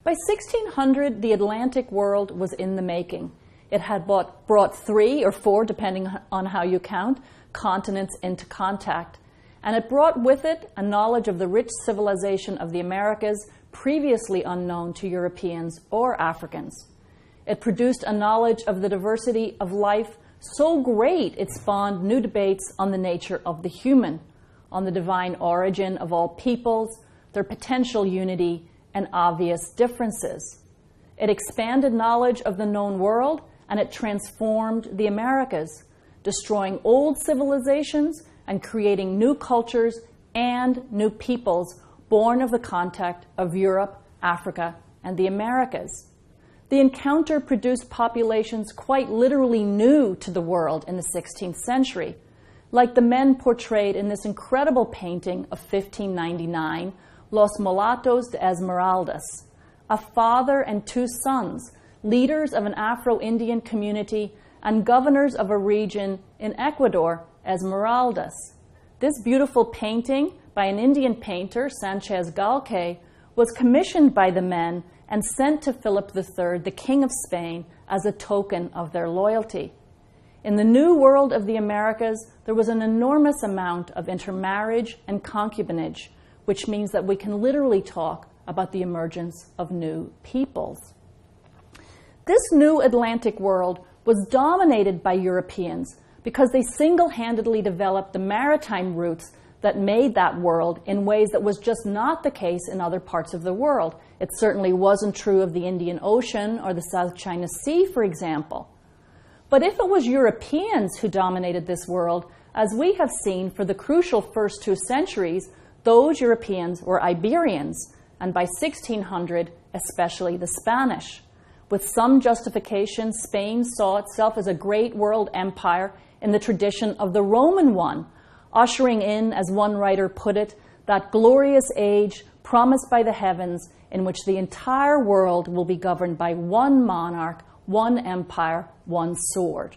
By 1600, the Atlantic world was in the making. It had brought 3 or 4, depending on how you count, continents into contact. And it brought with it a knowledge of the rich civilization of the Americas previously unknown to Europeans or Africans. It produced a knowledge of the diversity of life so great it spawned new debates on the nature of the human, on the divine origin of all peoples, their potential unity, and obvious differences. It expanded knowledge of the known world, and it transformed the Americas, destroying old civilizations and creating new cultures and new peoples born of the contact of Europe, Africa, and the Americas. The encounter produced populations quite literally new to the world in the 16th century, like the men portrayed in this incredible painting of 1599, Los Mulatos de Esmeraldas, a father and 2 sons, leaders of an Afro-Indian community and governors of a region in Ecuador, Esmeraldas. This beautiful painting by an Indian painter, Sanchez Galque, was commissioned by the men and sent to Philip III, the King of Spain, as a token of their loyalty. In the new world of the Americas, there was an enormous amount of intermarriage and concubinage, which means that we can literally talk about the emergence of new peoples. This new Atlantic world was dominated by Europeans because they single-handedly developed the maritime routes that made that world in ways that was just not the case in other parts of the world. It certainly wasn't true of the Indian Ocean or the South China Sea, for example. But if it was Europeans who dominated this world, as we have seen for the crucial first 2 centuries, those Europeans were Iberians, and by 1600, especially the Spanish. With some justification, Spain saw itself as a great world empire in the tradition of the Roman one, ushering in, as one writer put it, that glorious age promised by the heavens in which the entire world will be governed by one monarch, one empire, one sword.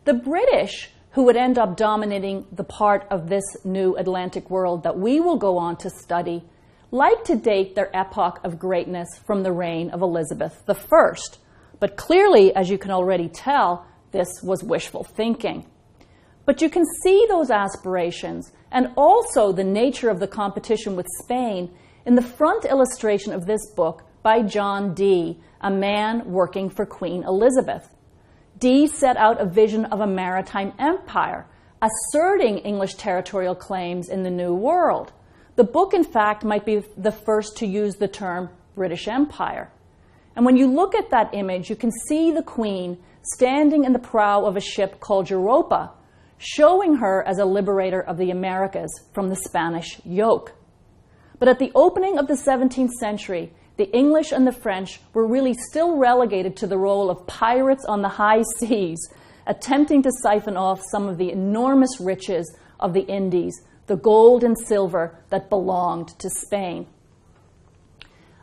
The British, who would end up dominating the part of this new Atlantic world that we will go on to study, like to date their epoch of greatness from the reign of Elizabeth I. But clearly, as you can already tell, this was wishful thinking. But you can see those aspirations and also the nature of the competition with Spain in the front illustration of this book by John Dee, a man working for Queen Elizabeth. Dee set out a vision of a maritime empire, asserting English territorial claims in the New World. The book, in fact, might be the first to use the term British Empire. And when you look at that image, you can see the Queen standing in the prow of a ship called Europa, showing her as a liberator of the Americas from the Spanish yoke. But at the opening of the 17th century, the English and the French were really still relegated to the role of pirates on the high seas, attempting to siphon off some of the enormous riches of the Indies, the gold and silver that belonged to Spain.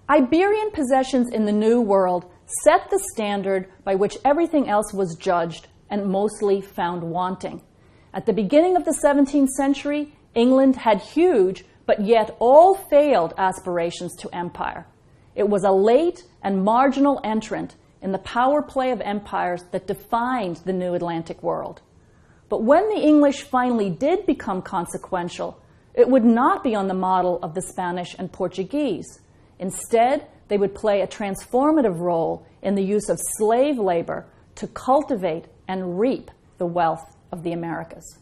Iberian possessions in the New World set the standard by which everything else was judged and mostly found wanting. At the beginning of the 17th century, England had huge, but yet all failed aspirations to empire. It was a late and marginal entrant in the power play of empires that defined the new Atlantic world. But when the English finally did become consequential, it would not be on the model of the Spanish and Portuguese. Instead, they would play a transformative role in the use of slave labor to cultivate and reap the wealth of the Americas.